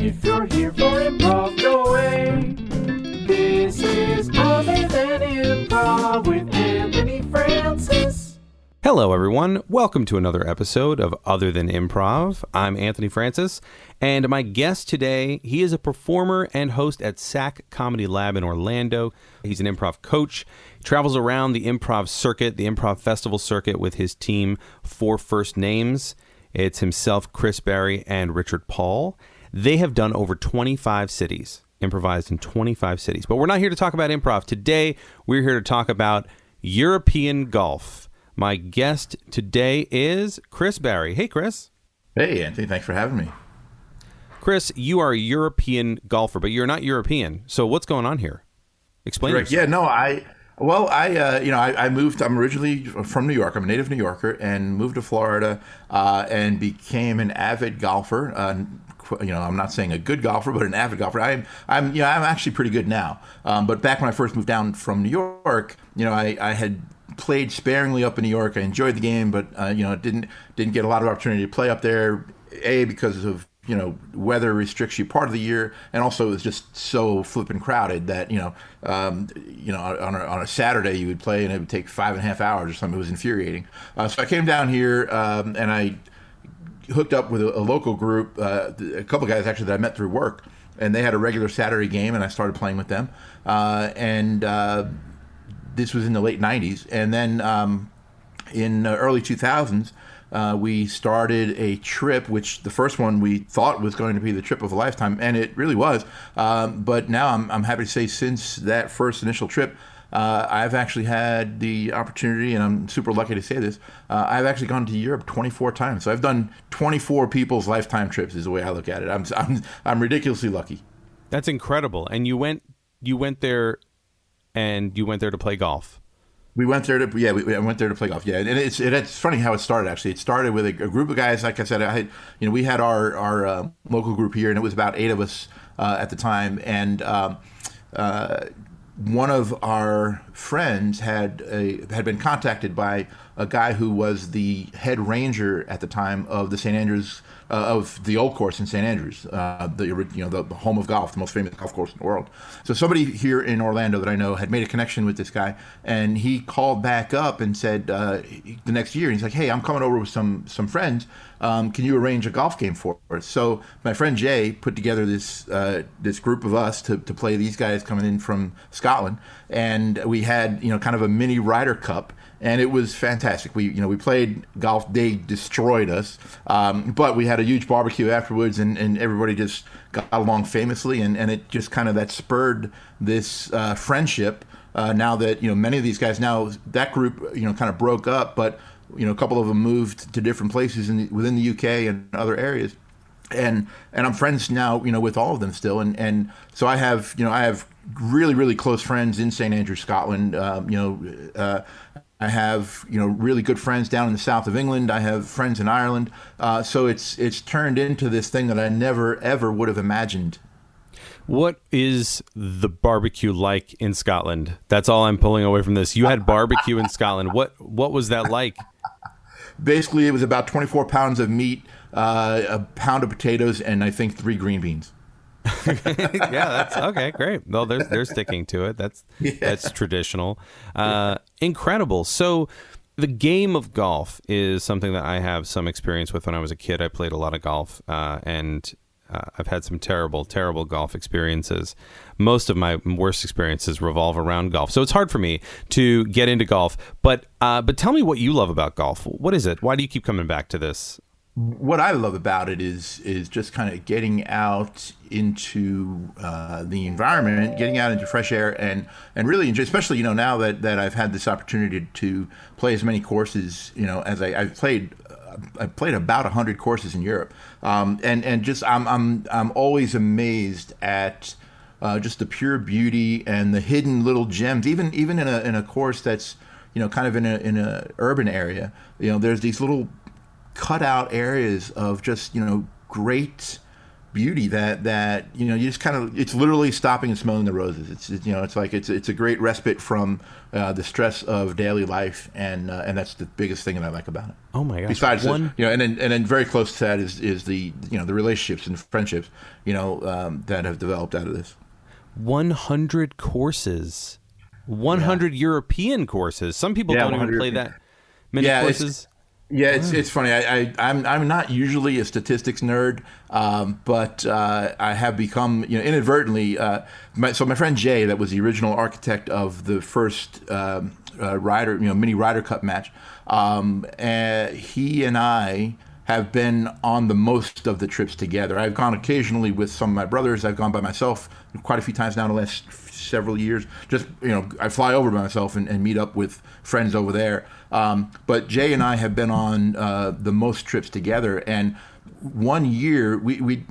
If you're here for improv, go away. This is Other Than Improv with Anthony Francis. Hello, everyone. Welcome to another episode of Other Than Improv. I'm Anthony Francis, and my guest today, he is a performer and host at SAC Comedy Lab in Orlando. He's an improv coach. He travels around the improv circuit, the improv festival circuit, with his team, Four First Names. It's himself, Chris Berry, and Richard Paul. They have done over 25 cities, improvised in 25 cities. But we're not here to talk about improv. Today, we're here to talk about European golf. My guest today is Chris Berry. Hey, Chris. Hey, Anthony. Thanks for having me. Chris, you are a European golfer, but you're not European. So what's going on here? Explain yourself. Yeah, no, I moved. I'm originally from New York. I'm a native New Yorker, and moved to Florida and became an avid golfer. I'm not saying a good golfer, but an avid golfer. I'm actually pretty good now. But back when I first moved down from New York, I had played sparingly up in New York. I enjoyed the game, but didn't get a lot of opportunity to play up there. Because of weather restricts you part of the year, and also it was just so flippin' crowded that on a Saturday you would play and it would take 5.5 hours or something. It was infuriating. So I came down here and I hooked up with a local group, a couple of guys actually that I met through work, and they had a regular Saturday game, and I started playing with them. This was in the late 90s. And then in early 2000s, we started a trip, which the first one we thought was going to be the trip of a lifetime, and it really was. But now I'm happy to say since that first initial trip, I've actually had the opportunity, and I'm super lucky to say this, I've actually gone to Europe 24 times. So I've done 24 people's lifetime trips is the way I look at it. I'm ridiculously lucky. That's incredible. And you went there to play golf. We went there I went there to play golf. Yeah, and it's funny how it started. Actually, it started with a group of guys. Like I said, we had our local group here, and it was about 8 of us at the time. And one of our friends had been contacted by a guy who was the head ranger at the time of the St. Andrews of the old course in St. Andrews, the home of golf, the most famous golf course in the world. So somebody here in Orlando that I know had made a connection with this guy, and he called back up and said the next year, he's like, "Hey, I'm coming over with some friends. Can you arrange a golf game for us?" So my friend Jay put together this group of us to play these guys coming in from Scotland, and we had kind of a mini Ryder Cup. And it was fantastic. We played golf. They destroyed us, but we had a huge barbecue afterwards, and everybody just got along famously. And it just kind of that spurred this friendship. Now that many of these guys, now that group kind of broke up, but a couple of them moved to different places within the UK and other areas. And I'm friends now with all of them still. And so I have really, really close friends in St. Andrews, Scotland. I have really good friends down in the south of England. I have friends in Ireland. So it's turned into this thing that I never ever would have imagined. What is the barbecue like in Scotland? That's all I'm pulling away from this. You had barbecue in Scotland. What was that like? Basically, it was about 24 pounds of meat, a pound of potatoes, and I think 3 green beans. Yeah, that's okay. Great. Well, they're sticking to it. That's traditional. Incredible. So the game of golf is something that I have some experience with. When I was a kid, I played a lot of golf, and I've had some terrible, terrible golf experiences. Most of my worst experiences revolve around golf. So it's hard for me to get into golf. But tell me what you love about golf. What is it? Why do you keep coming back to this? What I love about it is just kind of getting out into the environment, getting out into fresh air, and really enjoy, especially now that I've had this opportunity to play as many courses as I've played. I played about 100 courses in Europe, and just I'm always amazed at just the pure beauty and the hidden little gems, even in a course that's kind of in a urban area. There's these little cut out areas of just great beauty that you just kind of, it's literally stopping and smelling the roses. It's like it's a great respite from the stress of daily life, and that's the biggest thing that I like about it. Oh my gosh! Besides and then very close to that is the the relationships and friendships that have developed out of this. 100 courses, 100 European courses. Some people don't even play that many courses. It's funny. I'm not usually a statistics nerd, but I have become inadvertently. My friend Jay, that was the original architect of the first mini Ryder Cup match. He and I have been on the most of the trips together. I've gone occasionally with some of my brothers. I've gone by myself quite a few times now in the last several years. Just, I fly over by myself and meet up with friends over there. But Jay and I have been on the most trips together. And one year, we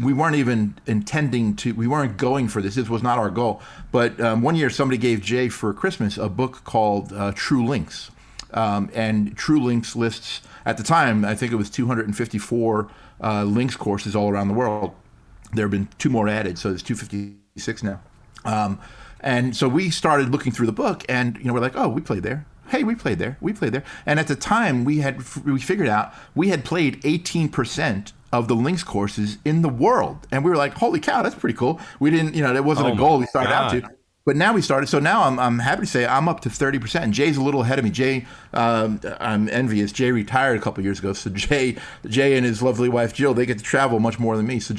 weren't even intending to, we weren't going for this. This was not our goal. But one year, somebody gave Jay for Christmas a book called True Links. And True Links lists, at the time, I think it was 254 links courses all around the world. There have been 2 more added, so there's 256 now. And so we started looking through the book, and we're like, oh, we played there. Hey, we played there. We played there. And at the time, we figured out we had played 18% of the links courses in the world, and we were like, holy cow, that's pretty cool. We didn't, that wasn't a goal we started out to. But now we started. So now I'm happy to say I'm up to 30%. And Jay's a little ahead of me. Jay, I'm envious. Jay retired a couple of years ago. So Jay and his lovely wife Jill, they get to travel much more than me. So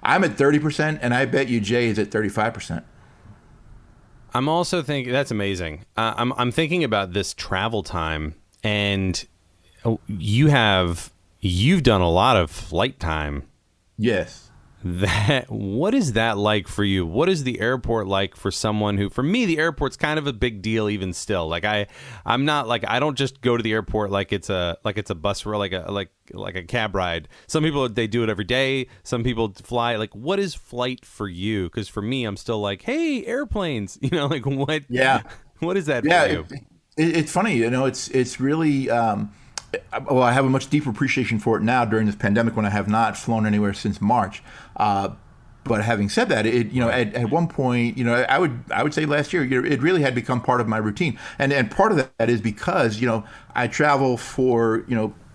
I'm at 30%, and I bet you Jay is at 35%. I'm also thinking that's amazing. I'm thinking about this travel time, and you've done a lot of flight time. Yes. What is that like for you? What is the airport like for someone who, for me, the airport's kind of a big deal even still. Like I'm not like, I don't just go to the airport like it's a bus or like a cab ride. Some people, they do it every day. Some people fly. Like, what is flight for you? Because for me, I'm still like, hey, airplanes. Like what? Yeah. What is that for you? It's funny. It's really. Well, I have a much deeper appreciation for it now during this pandemic when I have not flown anywhere since March. But having said that, at one point, I would say last year, it really had become part of my routine. And part of that is because, I travel for,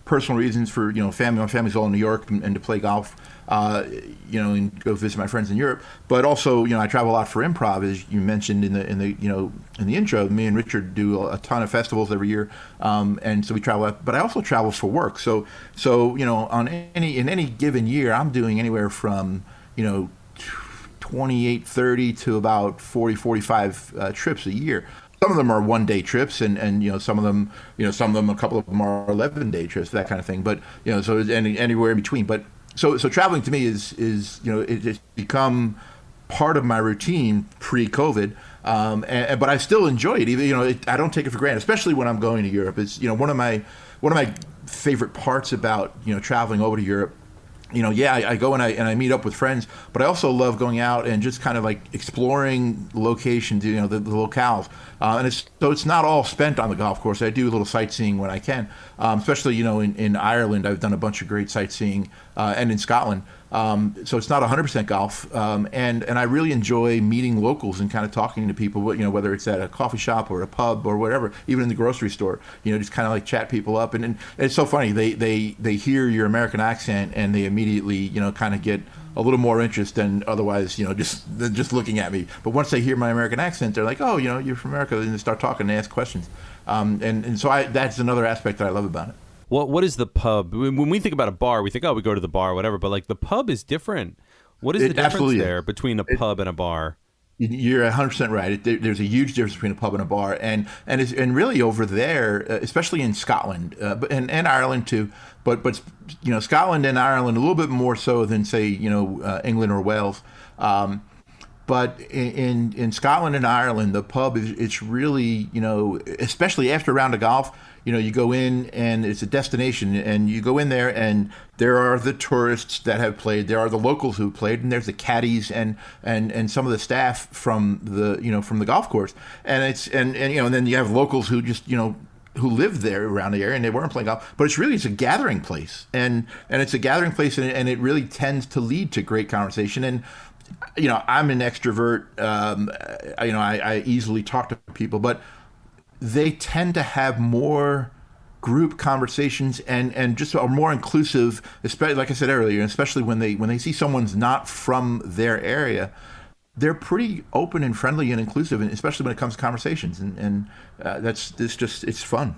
personal reasons for, family. My family's all in New York and to play golf, and go visit my friends in Europe. But also, I travel a lot for improv, as you mentioned in the intro. Me and Richard do a ton of festivals every year, and so we travel. But I also travel for work. So in any given year, I'm doing anywhere from 28, 30 to about 40, 45 trips a year. Some of them are 1-day trips, and some of them a couple of them are 11-day trips, that kind of thing. But so anywhere in between. But so traveling to me is it's become part of my routine pre-COVID, but I still enjoy it. Even I don't take it for granted, especially when I'm going to Europe. It's one of my favorite parts about traveling over to Europe. I go and I meet up with friends, but I also love going out and just kind of like exploring locations, the locales. And it's not all spent on the golf course. I do a little sightseeing when I can, especially, in Ireland. I've done a bunch of great sightseeing, and in Scotland. So it's not 100% golf. And I really enjoy meeting locals and kind of talking to people, whether it's at a coffee shop or a pub or whatever, even in the grocery store, just kind of like chat people up. And it's so funny. They hear your American accent and they immediately, kind of get a little more interest than otherwise, just looking at me. But once they hear my American accent, they're like, oh, you're from America. And they start talking and ask questions. And so that's another aspect that I love about it. What is the pub? When we think about a bar, we think, oh, we go to the bar, whatever. But like the pub is different. What is the difference there between a pub and a bar? You're 100% right. There's a huge difference between a pub and a bar, and really over there, especially in Scotland, and Ireland too. But Scotland and Ireland a little bit more so than say England or Wales. But in Scotland and Ireland, the pub it's really especially after a round of golf. You go in and it's a destination, and you go in there and there are the tourists that have played, there are the locals who played, and there's the caddies and some of the staff from the from the golf course, and then you have locals who just who live there around the area, and they weren't playing golf. But it's a gathering place, and it's a gathering place, and it really tends to lead to great conversation. And I'm an extrovert. I easily talk to people, but they tend to have more group conversations and just are more inclusive, especially like I said earlier, especially when they see someone's not from their area. They're pretty open and friendly and inclusive, and especially when it comes to conversations, and it's fun.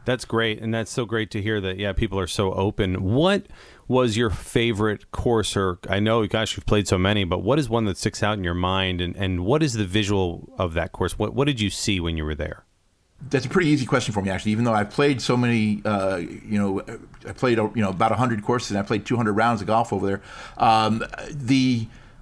That's great, and that's so great to hear that. Yeah, people are so open. What was your favorite course? Or I know, gosh, you've played so many, but what is one that sticks out in your mind? And what is the visual of that course? What did you see when you were there? That's a pretty easy question for me, actually. Even though I've played so many, I played about 100 courses, and I played 200 rounds of golf over there.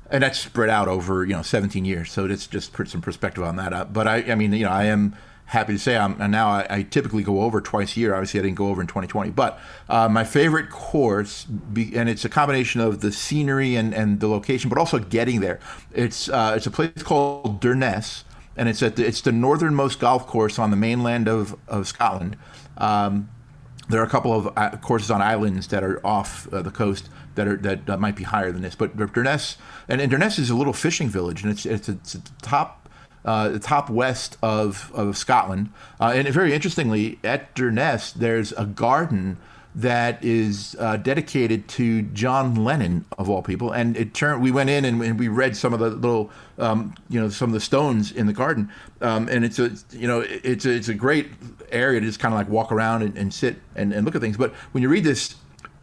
And that's spread out over 17 years, so it's just put some perspective on that. But I am happy to say I typically go over twice a year. Obviously, I didn't go over in 2020. But my favorite course, and it's a combination of the scenery and the location, but also getting there. It's a place called Durness, and it's the northernmost golf course on the mainland of Scotland. There are a couple of courses on islands that are off the coast that might be higher than this. But Durness, and Durness is a little fishing village, and it's the top west of Scotland. And very interestingly, at Durness, there's a garden that is dedicated to John Lennon, of all people. And we went in and we read some of the little, some of the stones in the garden. And it's a great area to just kind of like walk around and sit and look at things. But when you read this,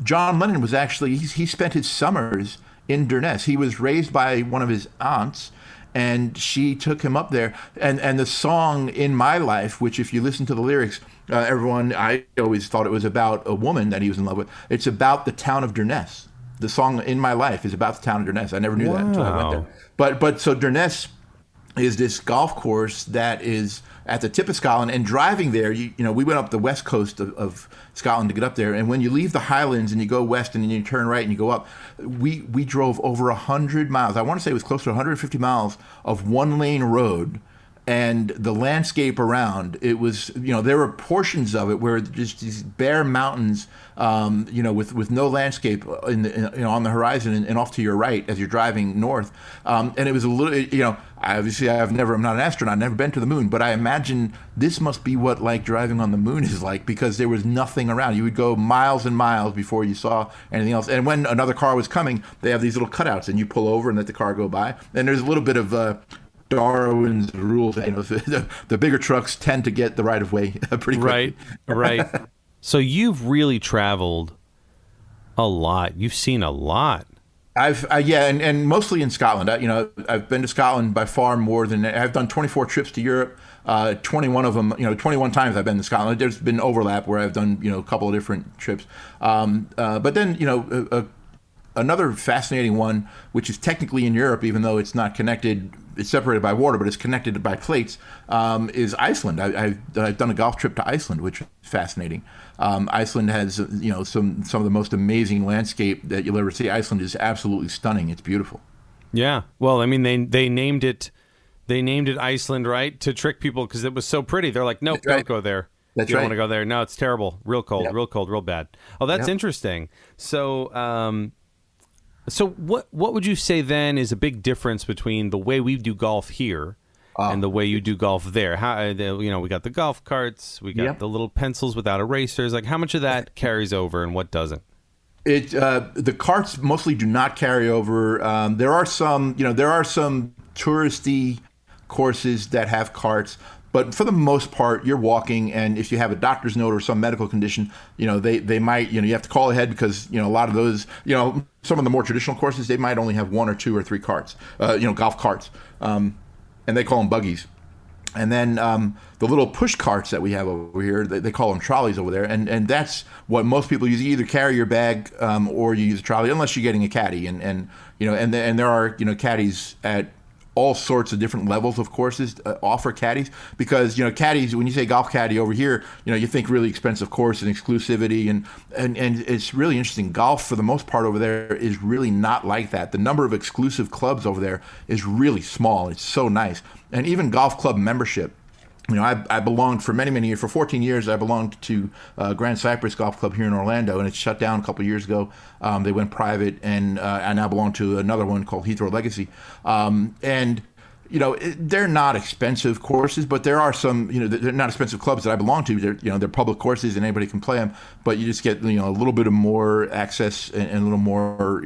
John Lennon was actually, he spent his summers in Durness. He was raised by one of his aunts, and she took him up there. And the song "In My Life," which if you listen to the lyrics, I always thought it was about a woman that he was in love with. It's about the town of Durness. The song "In My Life" is about the town of Durness. I never knew that until I went there. But so Durness is this golf course that is at the tip of Scotland, and driving there, we went up the west coast of Scotland to get up there. And when you leave the Highlands and you go west and then you turn right and you go up, we drove over 100 miles. I want to say it was close to 150 miles of one-lane road. And the landscape around it was, there were portions of it where just these bare mountains, with no landscape on the horizon and off to your right as you're driving north. And it was a little, obviously I'm not an astronaut, I've never been to the moon, but I imagine this must be what like driving on the moon is like, because there was nothing around. You would go miles and miles before you saw anything else. And when another car was coming, they have these little cutouts, and you pull over and let the car go by. And there's a little bit of Darwin's rules. The bigger trucks tend to get the right of way pretty quickly. Right. So you've really traveled a lot. You've seen a lot. And mostly in Scotland. I've been to Scotland by far more than I've done 24 trips to Europe. 21 of them, 21 times I've been to Scotland. There's been overlap where I've done, a couple of different trips. But then, another fascinating one, which is technically in Europe, even though it's not connected, it's separated by water, but it's connected by plates, is Iceland. I've done a golf trip to Iceland, which is fascinating. Iceland has, some of the most amazing landscape that you'll ever see. Iceland is absolutely stunning. It's beautiful. Yeah. Well, I mean, they named it Iceland, right, to trick people because it was so pretty. They're like, nope, don't go there. That's you right. don't want to go there. No, it's terrible. Real cold, real cold, real bad. Oh, that's interesting. So, so what would you say then is a big difference between the way we do golf here and the way you do golf there? How we got the golf carts, we got the little pencils without erasers. Like, how much of that carries over and what doesn't? The carts mostly do not carry over. There are some touristy courses that have carts. But for the most part, you're walking, and if you have a doctor's note or some medical condition, they might, you have to call ahead because, a lot of those, some of the more traditional courses, they might only have one or two or three carts, golf carts, and they call them buggies. And then the little push carts that we have over here, they call them trolleys over there, and that's what most people use. You either carry your bag or you use a trolley, unless you're getting a caddy, and there are caddies at all sorts of different levels of courses offer caddies, because caddies, when you say golf caddy over here, you think really expensive course and exclusivity, and it's really interesting. Golf for the most part over there is really not like that. The number of exclusive clubs over there is really small. It's so nice. And even golf club membership I belonged for many years. For 14 years, I belonged to Grand Cypress Golf Club here in Orlando, and it shut down a couple of years ago. They went private, and I now belong to another one called Heathrow Legacy. And they're not expensive courses, but there are some, they're not expensive clubs that I belong to. They're public courses and anybody can play them, but you just get, a little bit of more access and a little more,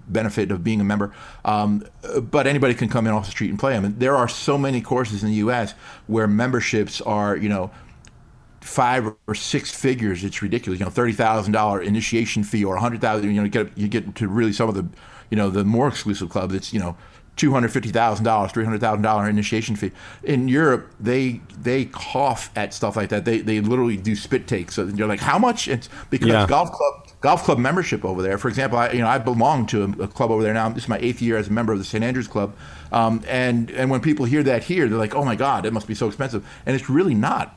benefit of being a member. But anybody can come in off the street and play them. And there are so many courses in the U.S. where memberships are, 5 or 6 figures. It's ridiculous. $30,000 initiation fee or $100,000. You get to really some of the, the more exclusive clubs. It's $250,000, $300,000 initiation fee. In Europe, they cough at stuff like that. They literally do spit takes. So you're like, how much? It's because golf club membership over there. For example, I belong to a club over there now. This is my 8th year as a member of the St. Andrews Club. And when people hear that here, they're like, oh my God, it must be so expensive. And it's really not.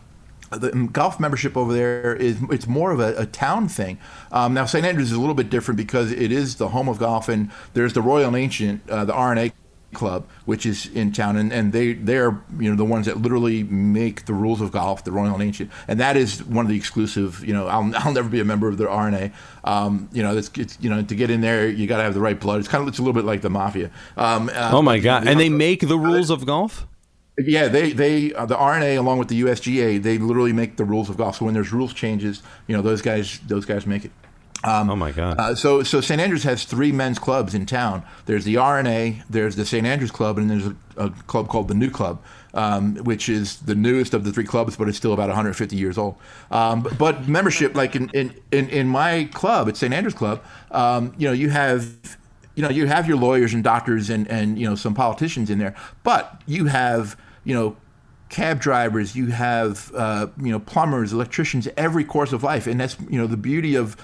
The golf membership over there it's more of a town thing. Now St. Andrews is a little bit different because it is the home of golf, and there's the Royal and Ancient, the R&A Club, which is in town, and they're the ones that literally make the rules of golf, the Royal and Ancient, and that is one of the exclusive. I'll never be a member of the R&A. It's to get in there, you got to have the right blood. It's a little bit like the mafia. Oh my God! And they make the rules of golf. Yeah, they the R&A along with the USGA, they literally make the rules of golf. So when there's rules changes, those guys make it. Oh my God! So St. Andrews has 3 men's clubs in town. There's the R&A, there's the St. Andrews Club, and there's a club called the New Club, which is the newest of the 3 clubs, but it's still about 150 years old. But membership, like in my club, at St. Andrews Club, you have your lawyers and doctors and some politicians in there, but you have cab drivers, you have plumbers, electricians, every course of life, and that's the beauty of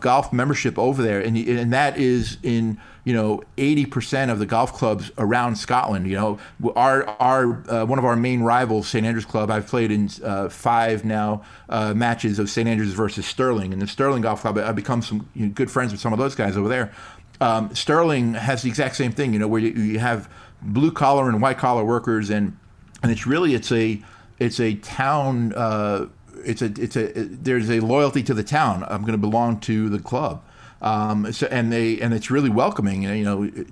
golf membership over there, and that is in 80% of the golf clubs around Scotland. Our one of our main rivals, St. Andrews Club, I've played in 5 now matches of St. Andrews versus Sterling, and the Sterling Golf Club, I've become some good friends with some of those guys over there. Sterling has the exact same thing, where you have blue collar and white collar workers, and it's really it's a town. There's a loyalty to the town. I'm going to belong to the club. And it's really welcoming.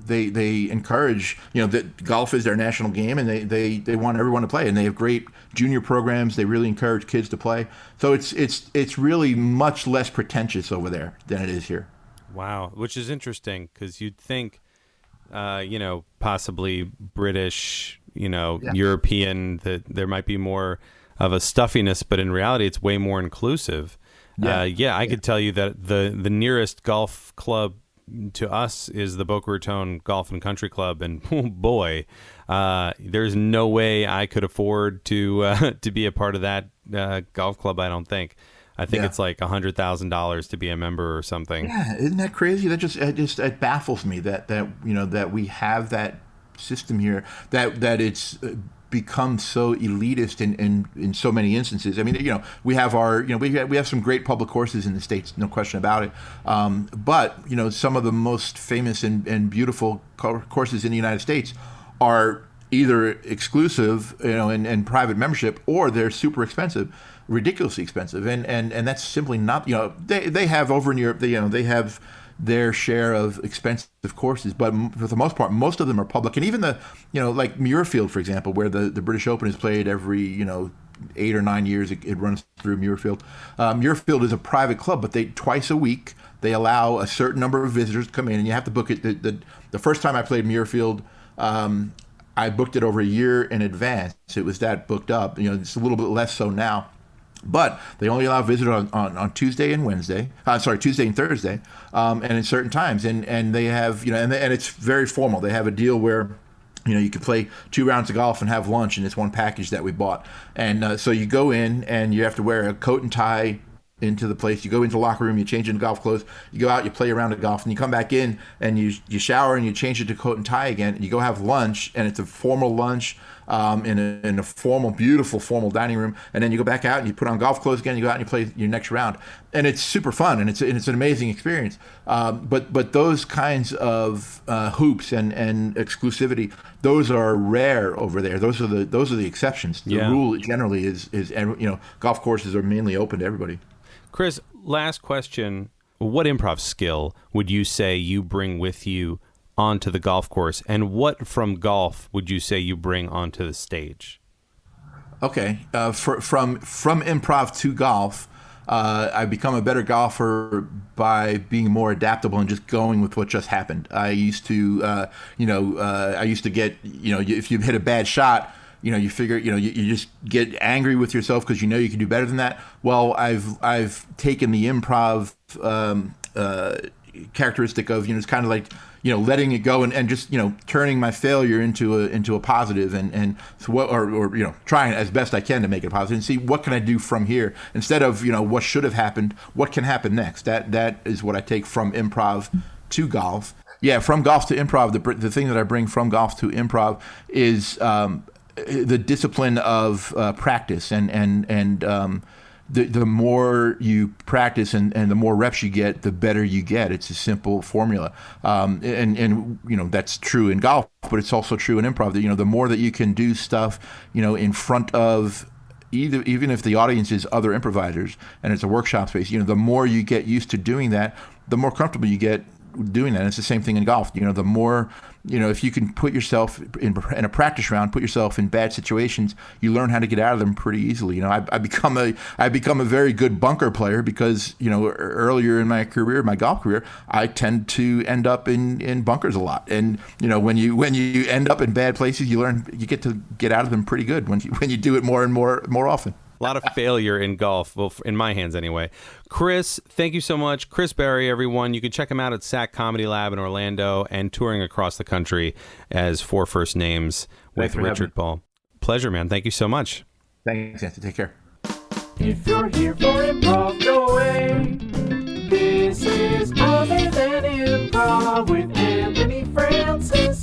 They encourage that golf is their national game, and they want everyone to play, and they have great junior programs. They really encourage kids to play. So it's really much less pretentious over there than it is here. Wow, which is interesting because you'd think, possibly British, European, that there might be more of a stuffiness, but in reality, it's way more inclusive. I could tell you that the nearest golf club to us is the Boca Raton Golf and Country Club, and oh boy, there's no way I could afford to be a part of that golf club. I don't think. I think it's like $100,000 to be a member or something. Yeah, isn't that crazy? That it baffles me that we have that system here, that it's become so elitist in so many instances. I mean, we have we have some great public courses in the States, no question about it. But some of the most famous and beautiful courses in the United States are either exclusive, and private membership, or they're super expensive, ridiculously expensive, and that's simply not. They have over in Europe, they have their share of expensive courses, but for the most part, most of them are public. And even the like Muirfield, for example, where the British Open is played every 8 or 9 years, it runs through Muirfield. Muirfield is a private club, but twice a week they allow a certain number of visitors to come in, and you have to book it. The first time I played Muirfield, I booked it over a year in advance. It was that booked up. It's a little bit less so now. But they only allow visitors on Tuesday and Wednesday. Tuesday and Thursday, and in certain times. And they have, and it's very formal. They have a deal where, you can play 2 rounds of golf and have lunch, and it's one package that we bought. And so you go in, and you have to wear a coat and tie, into the place. You go into the locker room, you change into golf clothes, you go out, you play around at golf, and you come back in and you shower and you change it to coat and tie again, and you go have lunch, and it's a formal lunch in a formal, beautiful formal dining room, and then you go back out and you put on golf clothes again, you go out and you play your next round, and it's super fun, and it's an amazing experience. But those kinds of hoops and exclusivity, those are rare over there. Those are the exceptions. The rule generally is golf courses are mainly open to everybody. Chris, last question. What improv skill would you say you bring with you onto the golf course, and what from golf would you say you bring onto the stage? Okay, from improv to golf, I've become a better golfer by being more adaptable and just going with what just happened. I used to get, if you hit a bad shot, you figure, you just get angry with yourself because you can do better than that. Well, I've taken the improv characteristic of, it's kind of like, letting it go and just, turning my failure into a positive and so what, or trying as best I can to make it positive and see what can I do from here instead of, what should have happened, what can happen next. That is what I take from improv to golf. Yeah, from golf to improv, the thing that I bring from golf to improv is the discipline of practice and the more you practice and the more reps you get, the better you get. It's a simple formula, and that's true in golf, but it's also true in improv. That the more that you can do stuff, in front of even if the audience is other improvisers and it's a workshop space, the more you get used to doing that, the more comfortable you get doing that. And it's the same thing in golf. The more, if you can put yourself in a practice round, put yourself in bad situations, you learn how to get out of them pretty easily. I become a very good bunker player because, earlier in my career, my golf career, I tend to end up in bunkers a lot. And, when you end up in bad places, you get to get out of them pretty good when you do it more and more often. A lot of failure in golf, well, in my hands anyway. Chris, thank you so much. Chris Berry, everyone. You can check him out at SAC Comedy Lab in Orlando and touring across the country as Four First Names with Richard Paul. Pleasure, man. Thank you so much. Thanks, Anthony. Take care. If you're here for improv, go away. This is Other Than Improv with Anthony Francis.